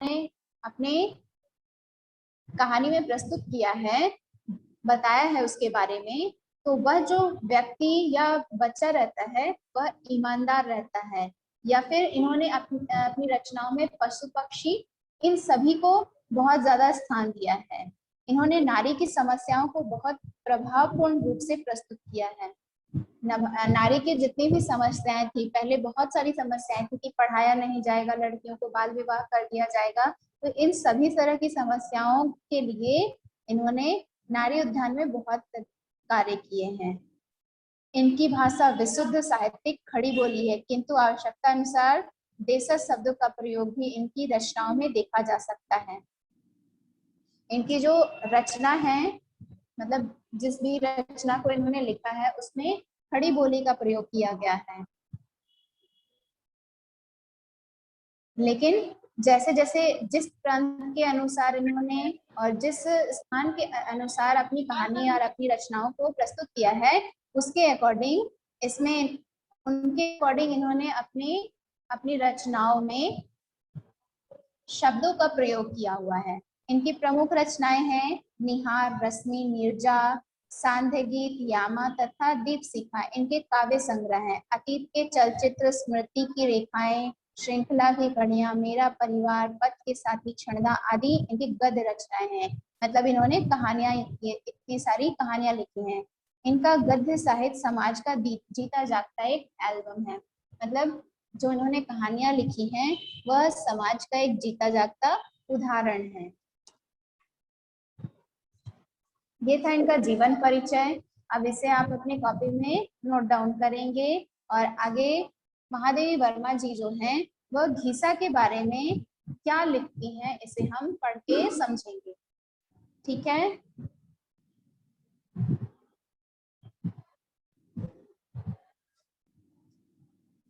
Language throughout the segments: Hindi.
ने अपने कहानी में प्रस्तुत किया है, बताया है उसके बारे में, तो वह जो व्यक्ति या बच्चा रहता है वह ईमानदार रहता है, या फिर इन्होंने अपनी रचनाओं में पशु पक्षी इन सभी को बहुत ज्यादा स्थान दिया है। इन्होंने नारी की समस्याओं को बहुत प्रभावपूर्ण रूप से प्रस्तुत किया है। नारी की जितनी भी समस्याएं थी, पहले बहुत सारी समस्याएं थी कि पढ़ाया नहीं जाएगा, लड़कियों को बाल विवाह कर दिया जाएगा, तो इन सभी तरह की समस्याओं के लिए इन्होंने नारी उद्यान में बहुत कार्य किए हैं। इनकी भाषा विशुद्ध साहित्यिक खड़ी बोली है, किंतु आवश्यकता अनुसार देशज शब्दों का प्रयोग भी इनकी रचनाओं में देखा जा सकता है। इनकी जो रचना है, मतलब जिस भी रचना को इन्होंने लिखा है उसमें खड़ी बोली का प्रयोग किया गया है। लेकिन जैसे जैसे जिस प्रांत के अनुसार इन्होंने और जिस स्थान के अनुसार अपनी कहानी और अपनी रचनाओं को प्रस्तुत किया है, उसके अकॉर्डिंग इसमें उनके अकॉर्डिंग इन्होंने अपनी रचनाओं में शब्दों का प्रयोग किया हुआ है। इनकी प्रमुख रचनाएं हैं निहार, रश्मि, नीरजा, सांध्य गीत, यामा तथा दीपशिखा। इनके काव्य संग्रह हैं। अतीत के चलचित्र, स्मृति की रेखाएं, श्रृंखला की कड़ियां, मेरा परिवार, पथ के साथी, क्षणदा आदि इनकी गद्य रचनाएं हैं। मतलब इन्होंने कहानियां, इतनी सारी कहानियां लिखी हैं। इनका गद्य साहित्य समाज का जीता जागता एक एल्बम है। मतलब जो इन्होंने कहानियां लिखी हैं वह समाज का एक जीता जागता उदाहरण है। ये था इनका जीवन परिचय। अब इसे आप अपने कॉपी में नोट डाउन करेंगे और आगे महादेवी वर्मा जी जो हैं वह घीसा के बारे में क्या लिखती हैं इसे हम पढ़ के समझेंगे। ठीक है।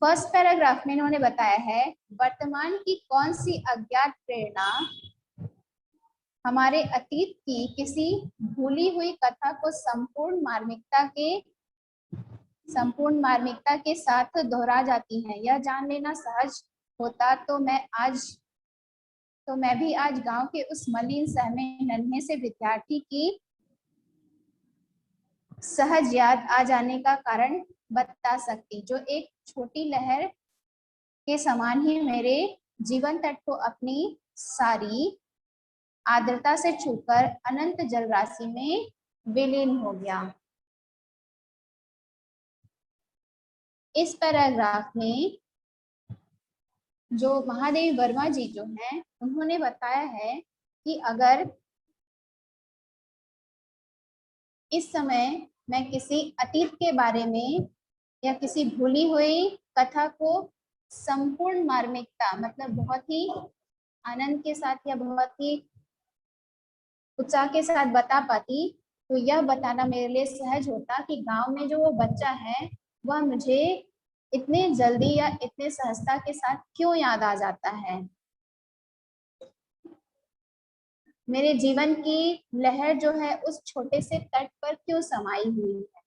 फर्स्ट पैराग्राफ में इन्होंने बताया है, वर्तमान की कौन सी अज्ञात प्रेरणा हमारे अतीत की किसी भूली हुई कथा को संपूर्ण मार्मिकता के साथ दोहरा जाती है। यह जान लेना सहज होता तो मैं भी आज गांव के उस मलिन सहमे नन्हे से विद्यार्थी की सहज याद आ जाने का कारण बता सकती, जो एक छोटी लहर के समान ही मेरे जीवन तट को अपनी सारी आर्द्रता से छूकर अनंत जलराशि में विलीन हो गया। इस पैराग्राफ में जो महादेवी वर्मा जी जो हैं उन्होंने बताया है कि अगर इस समय मैं किसी अतीत के बारे में या किसी भूली हुई कथा को संपूर्ण मार्मिकता, मतलब बहुत ही आनंद के साथ या बहुत ही उत्साह के साथ बता पाती, तो यह बताना मेरे लिए सहज होता कि गांव में जो वो बच्चा है वह मुझे इतने जल्दी या इतने सहजता के साथ क्यों याद आ जाता है, मेरे जीवन की लहर जो है उस छोटे से तट पर क्यों समाई हुई है।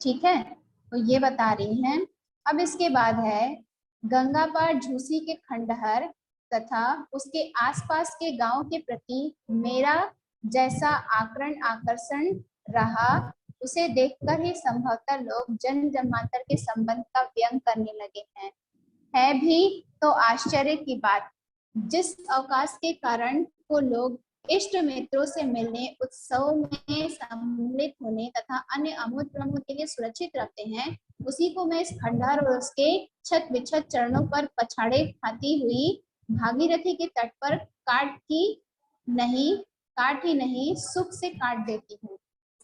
ठीक है, तो ये बता रही हैं। अब इसके बाद है, गंगा पार झूसी के खंडहर तथा उसके आसपास के गांव के प्रति मेरा जैसा आकर्षण रहा, उसे देखकर ही संभवतः लोग जन्म जन्मांतर के संबंध का व्यंग करने लगे हैं। है भी तो आश्चर्य की बात, जिस अवकाश के कारण को लोग इष्ट मित्रों से मिलने, उत्सव में सम्मिलित होने तथा अन्य अमूर्त प्रमोद के लिए सुरक्षित रखते हैं, उसी को मैं इस खंडहर और उसके छत बिछत चरणों पर पछाड़े खाती हुई भागीरथी के तट पर काट ही नहीं सुख से काट देती हूँ।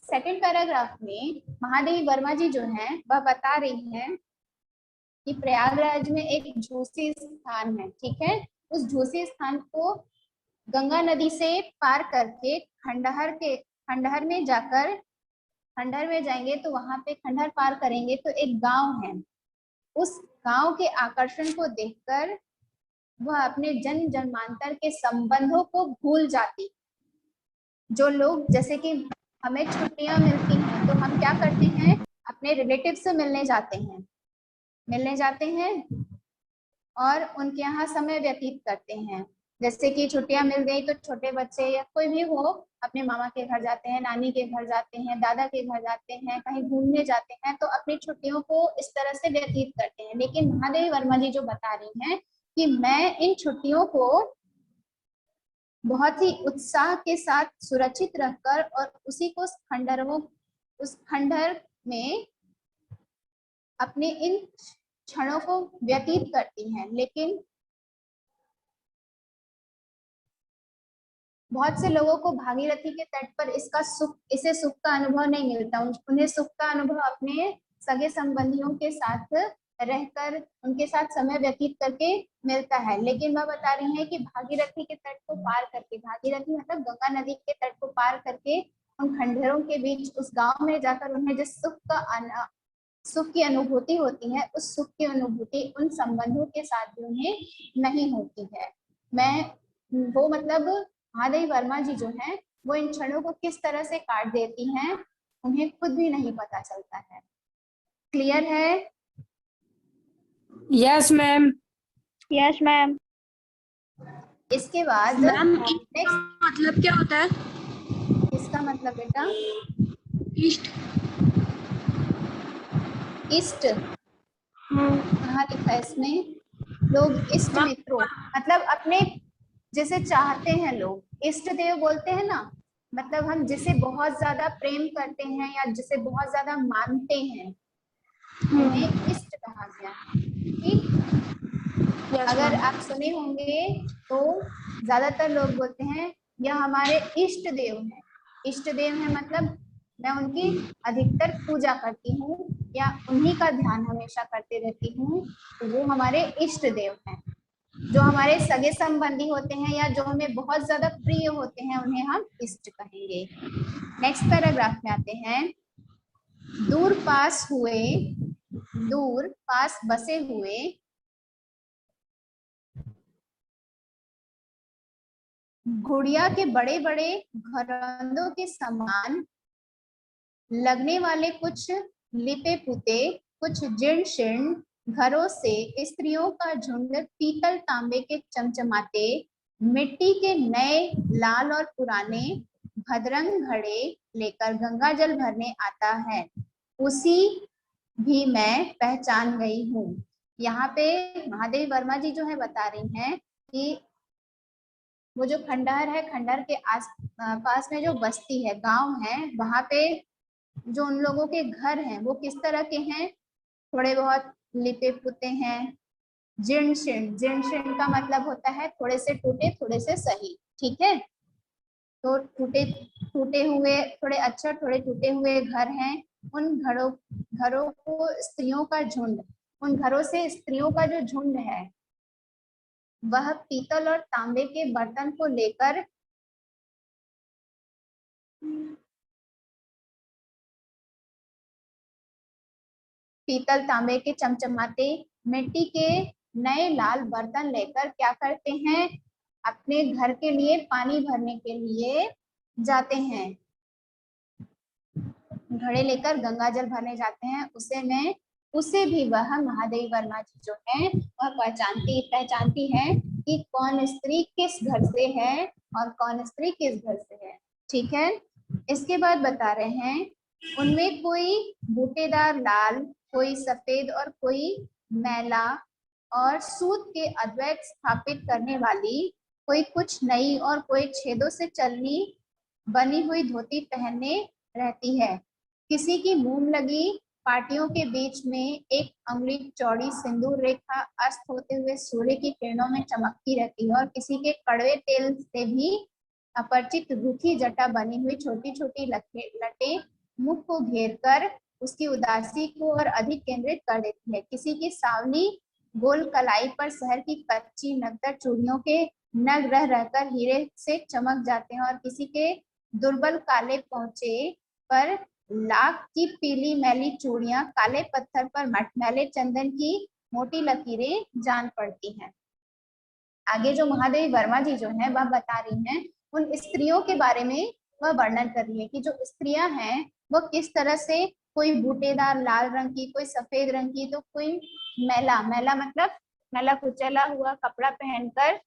सेकंड पैराग्राफ में महादेवी वर्मा जी जो हैं वह बता रही हैं कि प्रयागराज में एक झूसी स्थान है। ठीक है, उस झूसी स्थान को गंगा नदी से पार करके खंडहर में जाएंगे तो वहां पे खंडहर पार करेंगे तो एक गांव है। उस गांव के आकर्षण को देखकर वह अपने जन्म जन्मांतर के संबंधों को भूल जाती। जो लोग, जैसे कि हमें छुट्टियां मिलती हैं तो हम क्या करते हैं, अपने रिलेटिव से मिलने जाते हैं और उनके यहाँ समय व्यतीत करते हैं। जैसे कि छुट्टियां मिल गई तो छोटे बच्चे या कोई भी हो अपने मामा के घर जाते हैं, नानी के घर जाते हैं, दादा के घर जाते हैं, कहीं घूमने जाते हैं, तो अपनी छुट्टियों को इस तरह से व्यतीत करते हैं। लेकिन महादेवी वर्मा जी जो बता रही हैं कि मैं इन छुट्टियों को बहुत ही उत्साह के साथ सुरक्षित रखकर और उसी को उस खंडहर में अपने इन क्षणों को व्यतीत करती हैं। लेकिन बहुत से लोगों को भागीरथी के तट पर इसे सुख का अनुभव नहीं मिलता। उन्हें सुख का अनुभव अपने सगे संबंधियों के साथ रहकर उनके साथ समय व्यतीत करके मिलता है। लेकिन वह बता रही है कि भागीरथी के तट को पार करके, भागीरथी मतलब गंगा नदी के तट को पार करके उन खंडहरों के बीच उस गांव में जाकर उन्हें जिस सुख की अनुभूति होती है, उस सुख की अनुभूति उन संबंधों के साथ भी उन्हें नहीं होती है। वो मतलब महादेवी वर्मा जी जो है वो इन क्षणों को किस तरह से काट देती हैं, उन्हें खुद भी नहीं पता चलता है। क्लियर है? Yes ma'am. Yes ma'am. इसके बाद मैम नेक्स्ट मतलब क्या होता है? इसका मतलब बेटा इष्ट। इष्ट कहाँ लिखा है इसमें? लोग इष्ट मित्रों मतलब अपने जिसे चाहते हैं लोग, इष्ट देव बोलते हैं ना, मतलब हम जिसे बहुत ज्यादा प्रेम करते हैं या जिसे बहुत ज्यादा मानते हैं उन्हें इष्ट कहा गया। ठीक, अगर आप सुने होंगे तो ज्यादातर लोग बोलते हैं यह हमारे इष्ट देव हैं। इष्ट देव है मतलब मैं उनकी अधिकतर पूजा करती हूँ या उन्हीं का ध्यान हमेशा करते रहती हूँ, तो वो हमारे इष्ट देव हैं। जो हमारे सगे संबंधी होते हैं या जो हमें बहुत ज्यादा प्रिय होते हैं उन्हें हम इष्ट कहेंगे। नेक्स्ट पैराग्राफ में आते हैं। दूर पास बसे हुए गुड़िया के बड़े बड़े घरौंदों के समान लगने वाले कुछ लिपे पुते, कुछ जीर्ण शीर्ण घरों से स्त्रियों का झुंड पीतल तांबे के चमचमाते मिट्टी के नए लाल और पुराने भद्रंग घड़े लेकर गंगा जल भरने आता है, उसी भी मैं पहचान गई हूँ। यहाँ पे महादेवी वर्मा जी जो है बता रही हैं कि वो जो खंडहर है, खंडहर के आस पास में जो बस्ती है, गांव है, वहां पे जो उन लोगों के घर हैं वो किस तरह के हैं? थोड़े बहुत लिपे पुते हैं, जीर्ण शीर्ण। जीर्ण शीर्ण का मतलब होता है थोड़े से टूटे थोड़े से सही। ठीक है, तो टूटे हुए थोड़े अच्छा, थोड़े टूटे हुए घर हैं। उन घरों को स्त्रियों का झुंड, उन घरों से स्त्रियों का जो झुंड है वह पीतल और तांबे के बर्तन को लेकर पीतल तांबे के चमचमाते मिट्टी के नए लाल बर्तन लेकर क्या करते हैं? अपने घर के लिए पानी भरने के लिए जाते हैं। घड़े लेकर गंगा जल भरने जाते हैं। उसे भी वह महादेवी वर्मा जी जो है वह पहचानती है कि कौन स्त्री किस घर से है और कौन स्त्री किस घर से है। ठीक है, इसके बाद बता रहे हैं उनमें कोई बूटेदार लाल, कोई सफेद और कोई मैला और सूत के अद्वैत स्थापित करने वाली, कोई कुछ नई और कोई छेदों से चलनी बनी हुई धोती पहनने रहती है। किसी की मोम लगी पाटियों के बीच में एक अंगुली चौड़ी सिंदूर रेखा अस्त होते हुए सूर्य की किरणों में चमकती रहती है और किसी के कड़वे तेल से भी अपरिचित रूखी जटा बनी हुई छोटी छोटी लटे मुख को घेर कर उसकी उदासी को और अधिक केंद्रित कर देती है। किसी की सावली गोल कलाई पर शहर की कच्ची नगदर चूड़ियों के नग रह रहकर हीरे से चमक जाते हैं और किसी के दुर्बल काले पहुंचे पर लाख की पीली मैली चूड़ियां काले पत्थर पर मटमैले चंदन की मोटी लकीरें जान पड़ती हैं। आगे जो महादेवी वर्मा जी जो है वह बता रही हैं उन स्त्रियों के बारे में, वह वर्णन कर रही है कि जो स्त्रियां हैं वो किस तरह से, कोई बूटेदार लाल रंग की, कोई सफेद रंग की, तो कोई मैला, मैला मतलब मैला कुचला हुआ कपड़ा पहनकर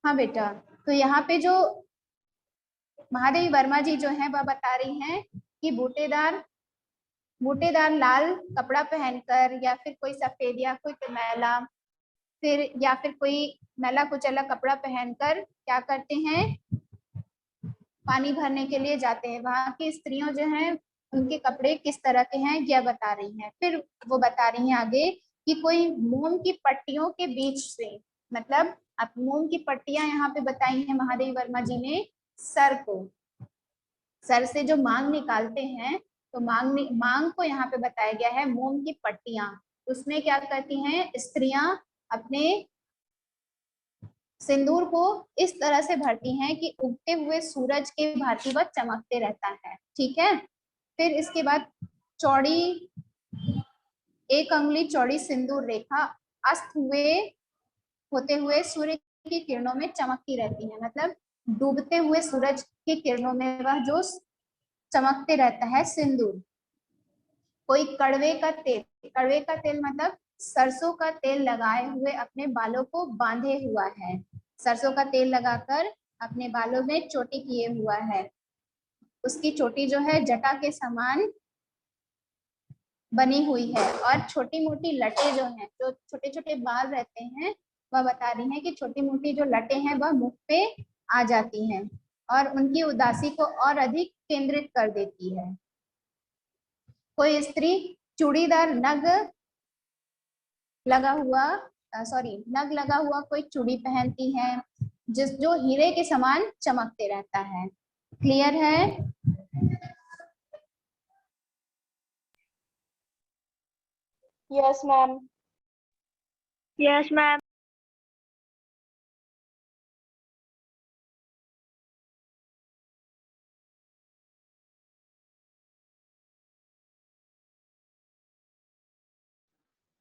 हाँ बेटा, तो यहाँ पे जो महादेवी वर्मा जी जो है वह बता रही हैं कि बूटेदार बूटेदार लाल कपड़ा पहनकर या फिर कोई सफेद या कोई मैला फिर या फिर कोई मैला कुचैला कपड़ा पहनकर क्या करते हैं, पानी भरने के लिए जाते हैं। वहां की स्त्रियों जो हैं उनके कपड़े किस तरह के हैं यह बता रही हैं। फिर वो बता रही हैं आगे कि कोई मोम की पट्टियों के बीच से, मतलब अब मोम की पट्टियां यहाँ पे बताई हैं महादेवी वर्मा जी ने सर को, सर से जो मांग निकालते हैं, तो मांग को यहाँ पे बताया गया है मोम की पट्टियां। उसमें क्या करती हैं स्त्रियां, अपने सिंदूर को इस तरह से भरती हैं कि उगते हुए सूरज के भांति वह चमकते रहता है। ठीक है, फिर इसके बाद चौड़ी 1 अंगुली चौड़ी सिंदूर रेखा अस्त होते हुए सूर्य की किरणों में चमकती रहती है। मतलब डूबते हुए सूरज की किरणों में वह जो चमकते रहता है सिंदूर। कोई कड़वे का तेल मतलब सरसों का तेल लगाए हुए अपने बालों को बांधे हुआ है, सरसों का तेल लगाकर अपने बालों में चोटी किए हुआ है। उसकी चोटी जो है जटा के समान बनी हुई है और छोटी मोटी लटे जो हैं, जो छोटे छोटे बाल रहते हैं, वह बता रही हैं कि छोटी मोटी जो लटे हैं वह मुख पे आ जाती हैं और उनकी उदासी को और अधिक केंद्रित कर देती है। कोई स्त्री चूड़ीदार नग लगा हुआ कोई चूड़ी पहनती है जो हीरे के समान चमकते रहता है। क्लियर है? Yes ma'am. Yes ma'am.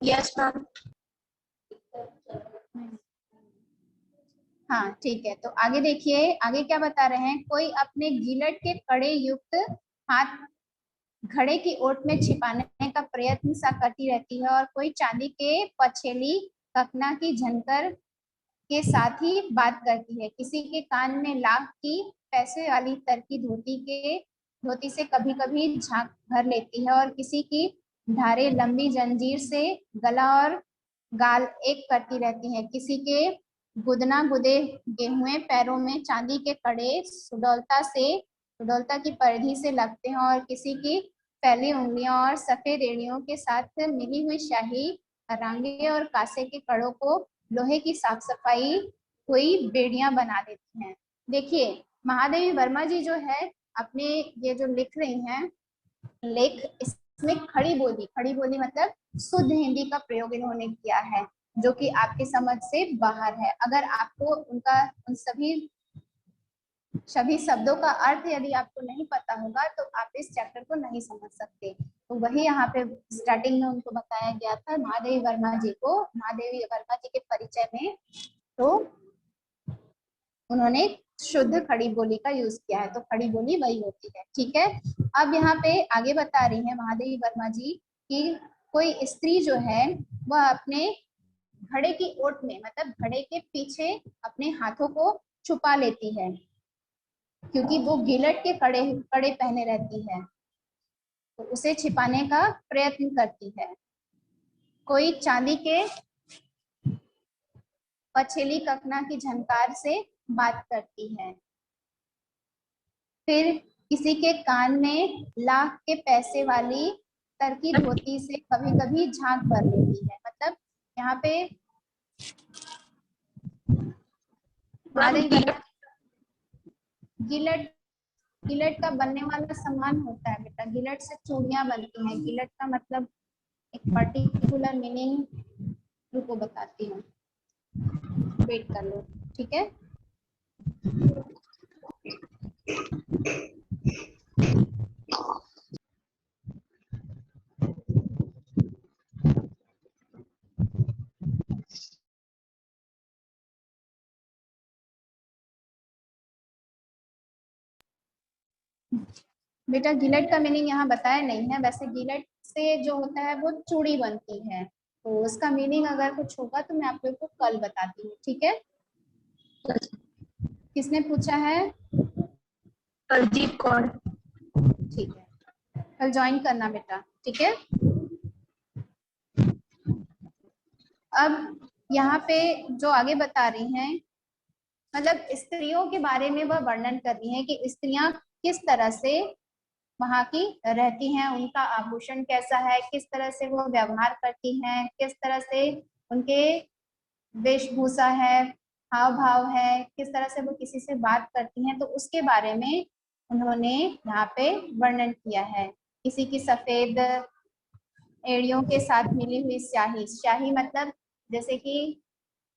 Yes ma'am. हाँ ठीक है, तो आगे देखिए, आगे क्या बता रहे हैं। कोई अपने गिलट के कड़े युक्त हाथ घड़े की ओट में छिपाने का प्रयत्न सा करती रहती है और कोई चांदी के पछेली कखना की झनकर के साथ ही बात करती है। किसी के कान में लाख की पैसे वाली तरकी धोती से कभी कभी झांक भर लेती है और किसी की धारे लंबी जंजीर से गला और गाल एक करती रहती है। किसी के गुदना गुदे गेहुए पैरों में चांदी के कड़े सुडौलता की परिधि से लगते हैं और किसी की फैली उंगलियों और सफेद एड़ियों के साथ मिली हुई शाही रांगे और कांसे के कड़ों को लोहे की साफ सफाई हुई बेड़ियां बना देती हैं। देखिए महादेवी वर्मा जी जो है अपने ये जो लिख रही हैं लेख, इसमें खड़ी बोली मतलब शुद्ध हिंदी का प्रयोग इन्होंने किया है, जो कि आपके समझ से बाहर है। अगर आपको उन सभी शब्दों का अर्थ यदि आपको नहीं पता होगा तो आप इस चैप्टर को नहीं समझ सकते। तो वही यहाँ पे स्टार्टिंग में उनको बताया गया था महादेवी वर्मा जी के परिचय में, तो उन्होंने शुद्ध खड़ी बोली का यूज किया है। तो खड़ी बोली वही होती है। ठीक है, अब यहाँ पे आगे बता रही है महादेवी वर्मा जी कि कोई स्त्री जो है वह अपने घड़े की ओट में मतलब घड़े के पीछे अपने हाथों को छुपा लेती है, क्योंकि वो गिलट के कड़े पहने रहती है, तो उसे छिपाने का प्रयत्न करती है। कोई चांदी के पछेली कखना की झनकार से बात करती है। फिर किसी के कान में लाख के पैसे वाली तरकी धोती से कभी कभी झांक भर लेती है। मतलब यहाँ पे गिलट गिलट का बनने वाला सामान होता है बेटा, गिलट से चूड़ियां बनती हैं। गिलट का मतलब एक पर्टिकुलर मीनिंग रुको बताती हूँ, वेट कर लो। ठीक है, बेटा गिलट का मीनिंग यहाँ बताया नहीं है। वैसे गिलट से जो होता है वो चूड़ी बनती है, तो उसका मीनिंग अगर कुछ होगा तो मैं आप लोग को कल बताती हूँ। ठीक है, किसने पूछा है? अरजीत कौर। ठीक है, कल ज्वाइन करना बेटा, ठीक है। अब यहाँ पे जो आगे बता रही हैं, मतलब स्त्रियों के बारे में वह वर्णन कर रही हैं कि स्त्रियां किस तरह से वहां की रहती हैं, उनका आभूषण कैसा है, किस तरह से वो व्यवहार करती हैं, किस तरह से उनके वेशभूषा है, हाव भाव है, किस तरह से वो किसी से बात करती हैं, तो उसके बारे में उन्होंने यहाँ पे वर्णन किया है। किसी की सफेद एड़ियों के साथ मिली हुई स्याही, स्याही मतलब जैसे कि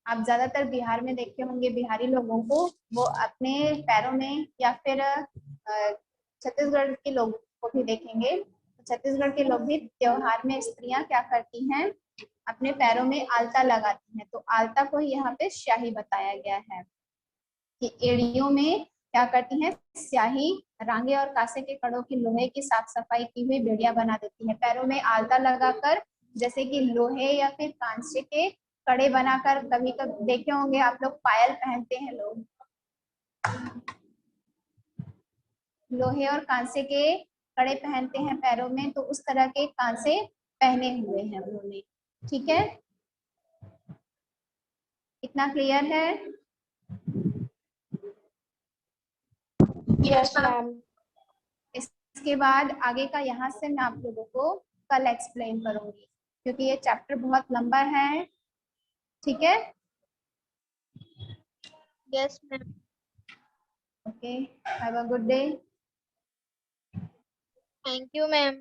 आप ज्यादातर बिहार में देखे होंगे, बिहारी लोगों को वो अपने पैरों में, या फिर छत्तीसगढ़ के लोग को भी देखेंगे, छत्तीसगढ़ के लोग भी त्योहार में स्त्रियां क्या करती हैं, अपने पैरों में आलता लगाती हैं। तो आलता को ही यहाँ पे स्याही बताया गया है कि एड़ियों में क्या करती हैं, स्याही रांगे और कांसे के कड़ों की लोहे की साफ सफाई की हुई बेड़ियां बना देती हैं। पैरों में आलता लगाकर, जैसे कि लोहे या फिर कांसे के कड़े बनाकर, कभी कभी देखे होंगे आप लोग पायल पहनते हैं लोग, लोहे और कांसे के कड़े पहनते हैं पैरों में, तो उस तरह के कांसे पहने हुए हैं उन्होंने। ठीक है, इतना क्लियर है? Yes, ma'am. इसके बाद आगे का यहाँ से मैं आप लोगों को कल एक्सप्लेन करूंगी, क्योंकि ये चैप्टर बहुत लंबा है। ठीक है, Yes, ma'am. Okay, have a good day. Thank you, ma'am.